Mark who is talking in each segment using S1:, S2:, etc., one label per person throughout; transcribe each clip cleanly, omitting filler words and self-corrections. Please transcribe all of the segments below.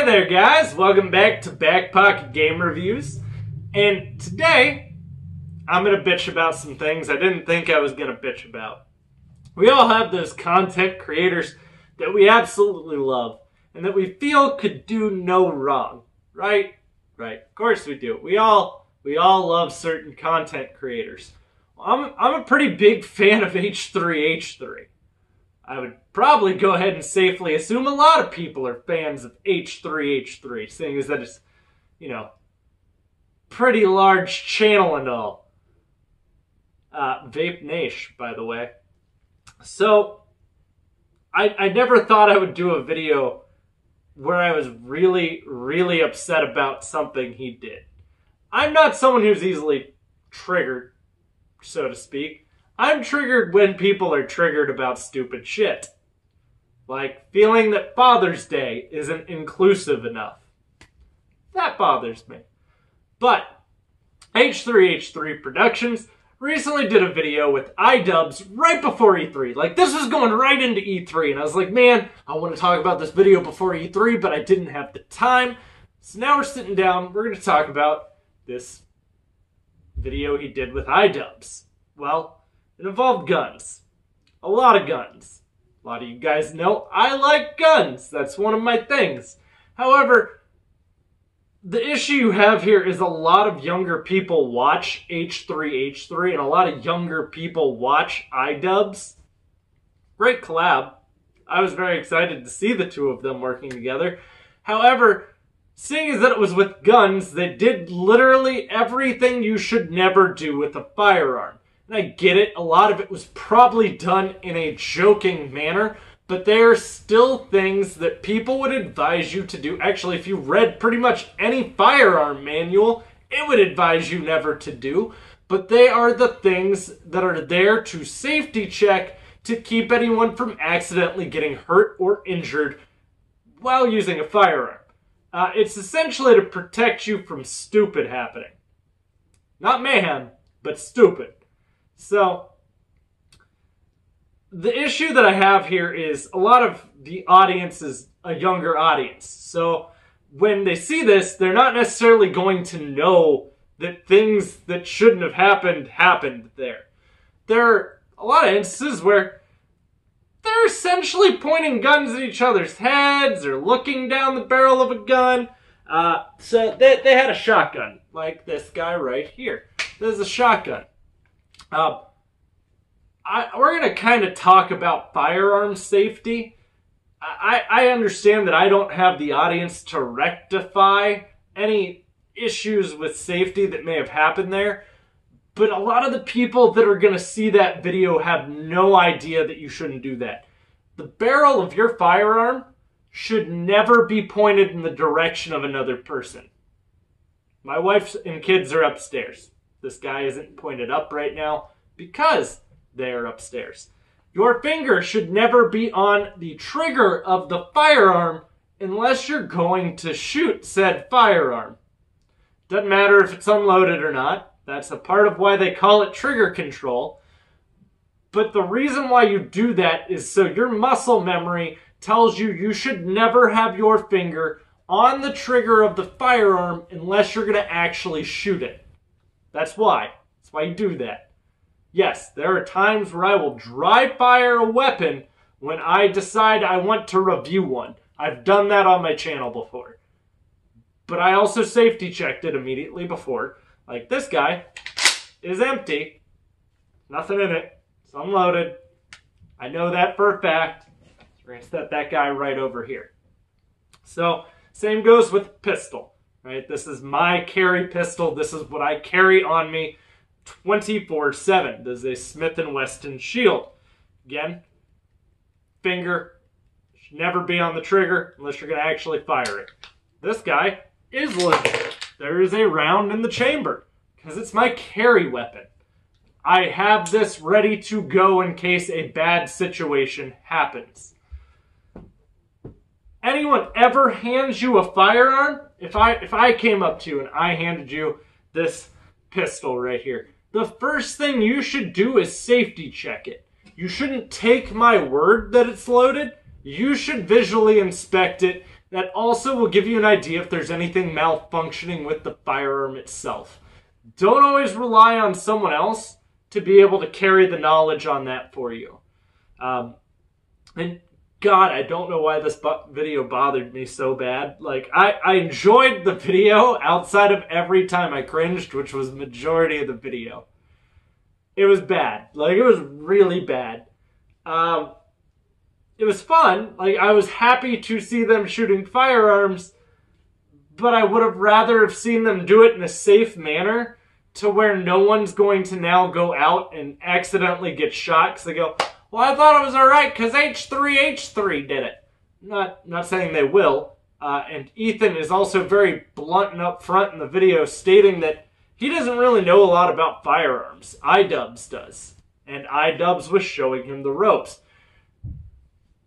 S1: Hey there guys, welcome back to Backpocket Game Reviews. And today, I'm going to bitch about some things I didn't think I was going to bitch about. We all have those content creators that we absolutely love and that we feel could do no wrong, right? Right, of course we do. We all love certain content creators. Well, I'm a pretty big fan of H3H3. I would probably go ahead and safely assume a lot of people are fans of H3H3, seeing as that it's, pretty large channel and all. Vape Nash, by the way. So, I never thought I would do a video where I was really, really upset about something he did. I'm not someone who's easily triggered, so to speak. I'm triggered when people are triggered about stupid shit. Like feeling that Father's Day isn't inclusive enough. That bothers me. But H3H3 Productions recently did a video with Idubbbz right before E3. Like, this was going right into E3, and I was like, man, I want to talk about this video before E3, but I didn't have the time. So now we're sitting down, we're going to talk about this video he did with Idubbbz. Well, it involved guns. A lot of guns. A lot of you guys know I like guns. That's one of my things. However, the issue you have here is a lot of younger people watch H3H3 and a lot of younger people watch Idubbbz. Great collab. I was very excited to see the two of them working together. However, seeing as that it was with guns, they did literally everything you should never do with a firearm. And I get it, a lot of it was probably done in a joking manner, but there are still things that people would advise you to do. Actually, if you read pretty much any firearm manual, it would advise you never to do. But they are the things that are there to safety check to keep anyone from accidentally getting hurt or injured while using a firearm. It's essentially to protect you from stupid happening. Not mayhem, but stupid. So, the issue that I have here is a lot of the audience is a younger audience. So, when they see this, they're not necessarily going to know that things that shouldn't have happened there. There are a lot of instances where they're essentially pointing guns at each other's heads or looking down the barrel of a gun. So, they had a shotgun, like this guy right here. This is a shotgun. We're going to kind of talk about firearm safety. I understand that I don't have the audience to rectify any issues with safety that may have happened there, but a lot of the people that are going to see that video have no idea that you shouldn't do that. The barrel of your firearm should never be pointed in the direction of another person. My wife and kids are upstairs. This guy isn't pointed up right now because they are upstairs. Your finger should never be on the trigger of the firearm unless you're going to shoot said firearm. Doesn't matter if it's unloaded or not. That's a part of why they call it trigger control. But the reason why you do that is so your muscle memory tells you you should never have your finger on the trigger of the firearm unless you're going to actually shoot it. That's why. That's why you do that. Yes, there are times where I will dry fire a weapon when I decide I want to review one. I've done that on my channel before. But I also safety checked it immediately before. Like, this guy is empty. Nothing in it. It's unloaded. I know that for a fact. So we're going to set that guy right over here. So, same goes with pistol. Right? This is my carry pistol. This is what I carry on me 24/7. This is a Smith & Wesson Shield. Again, finger should never be on the trigger unless you're going to actually fire it. This guy is legit. There is a round in the chamber because it's my carry weapon. I have this ready to go in case a bad situation happens. Anyone ever hands you a firearm? If I came up to you and I handed you this pistol right here, the first thing you should do is safety check it. You shouldn't take my word that it's loaded. You should visually inspect it That also will give you an idea if there's anything malfunctioning with the firearm itself. Don't always rely on someone else to be able to carry the knowledge on that for you. And God, I don't know why this video bothered me so bad. Like, I enjoyed the video outside of every time I cringed, which was the majority of the video. It was bad. Like, it was really bad. It was fun. Like, I was happy to see them shooting firearms, but I would have rather have seen them do it in a safe manner to where no one's going to now go out and accidentally get shot because they go, well, I thought it was alright because H3H3 did it. Not saying they will. And Ethan is also very blunt and upfront in the video stating that he doesn't really know a lot about firearms. Idubbbz does. And Idubbbz was showing him the ropes.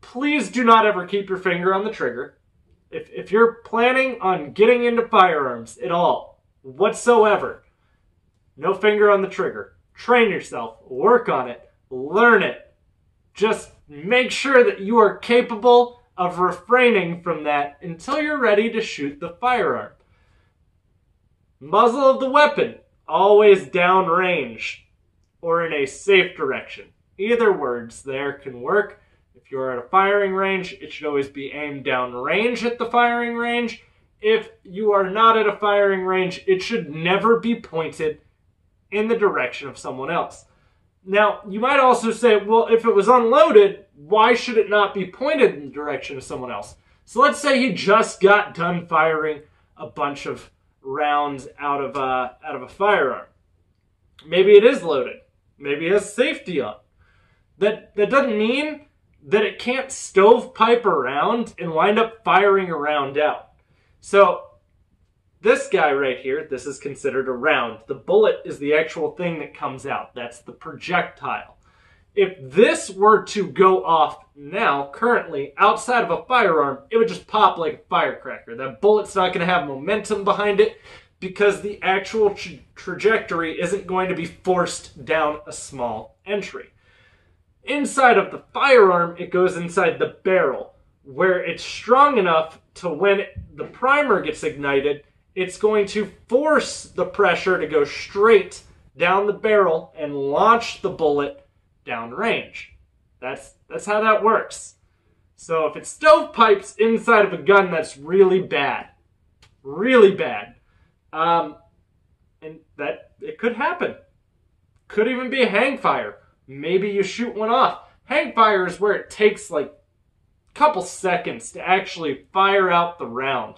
S1: Please do not ever keep your finger on the trigger. If you're planning on getting into firearms at all, whatsoever, no finger on the trigger. Train yourself. Work on it. Learn it. Just make sure that you are capable of refraining from that until you're ready to shoot the firearm. Muzzle of the weapon, always downrange or in a safe direction. Either words there can work. If you're at a firing range, it should always be aimed downrange at the firing range. If you are not at a firing range, it should never be pointed in the direction of someone else. Now, you might also say, well, if it was unloaded, why should it not be pointed in the direction of someone else? So let's say he just got done firing a bunch of rounds out of a firearm. Maybe it is loaded. Maybe it has safety on. That doesn't mean that it can't stovepipe around and wind up firing a round out. So this guy right here, this is considered a round. The bullet is the actual thing that comes out. That's the projectile. If this were to go off now, currently, outside of a firearm, it would just pop like a firecracker. That bullet's not going to have momentum behind it because the actual trajectory isn't going to be forced down a small entry. Inside of the firearm, it goes inside the barrel, where it's strong enough to when the primer gets ignited, it's going to force the pressure to go straight down the barrel and launch the bullet downrange. That's how that works. So if it stovepipes inside of a gun, that's really bad. Really bad. And that it could happen. Could even be a hang fire. Maybe you shoot one off. Hang fire is where it takes like a couple seconds to actually fire out the round.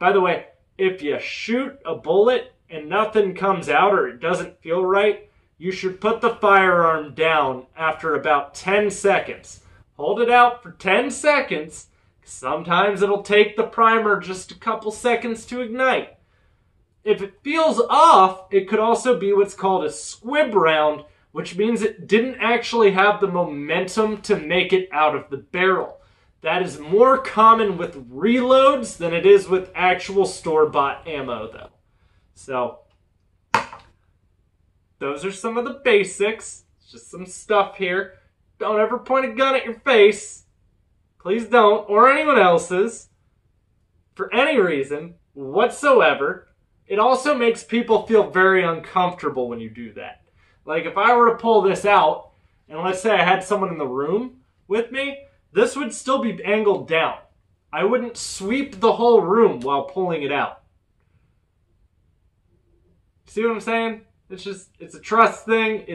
S1: By the way, if you shoot a bullet and nothing comes out or it doesn't feel right, you should put the firearm down after about 10 seconds. Hold it out for 10 seconds. Sometimes it'll take the primer just a couple seconds to ignite. If it feels off, it could also be what's called a squib round, which means it didn't actually have the momentum to make it out of the barrel. That is more common with reloads than it is with actual store-bought ammo, though. So, those are some of the basics. It's just some stuff here. Don't ever point a gun at your face. Please don't, or anyone else's, for any reason whatsoever. It also makes people feel very uncomfortable when you do that. Like, if I were to pull this out, and let's say I had someone in the room with me, this would still be angled down. I wouldn't sweep the whole room while pulling it out. See what I'm saying? It's a trust thing.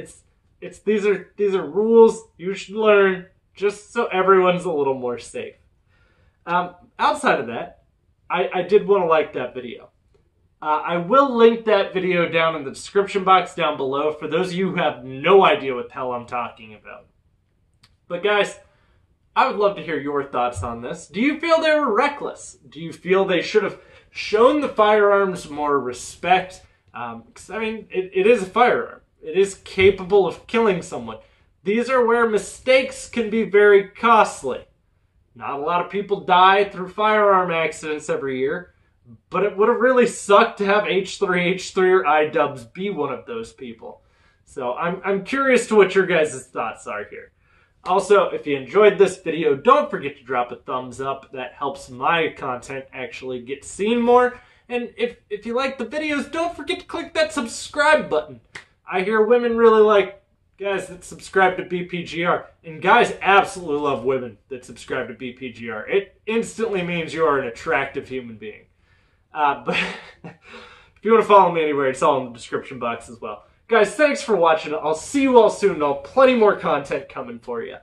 S1: These are rules you should learn just so everyone's a little more safe. Outside of that, I did want to like that video. I will link that video down in the description box down below for those of you who have no idea what the hell I'm talking about. But guys, I would love to hear your thoughts on this. Do you feel they were reckless? Do you feel they should have shown the firearms more respect? Because, I mean, it is a firearm. It is capable of killing someone. These are where mistakes can be very costly. Not a lot of people die through firearm accidents every year, but it would have really sucked to have H3H3 or Idubbbz be one of those people. So I'm curious to what your guys' thoughts are here. Also, if you enjoyed this video, don't forget to drop a thumbs up. That helps my content actually get seen more. And if you like the videos, don't forget to click that subscribe button. I hear women really like guys that subscribe to BPGR. And guys absolutely love women that subscribe to BPGR. It instantly means you are an attractive human being. But if you want to follow me anywhere, it's all in the description box as well. Guys, thanks for watching. I'll see you all soon. I'll have plenty more content coming for you.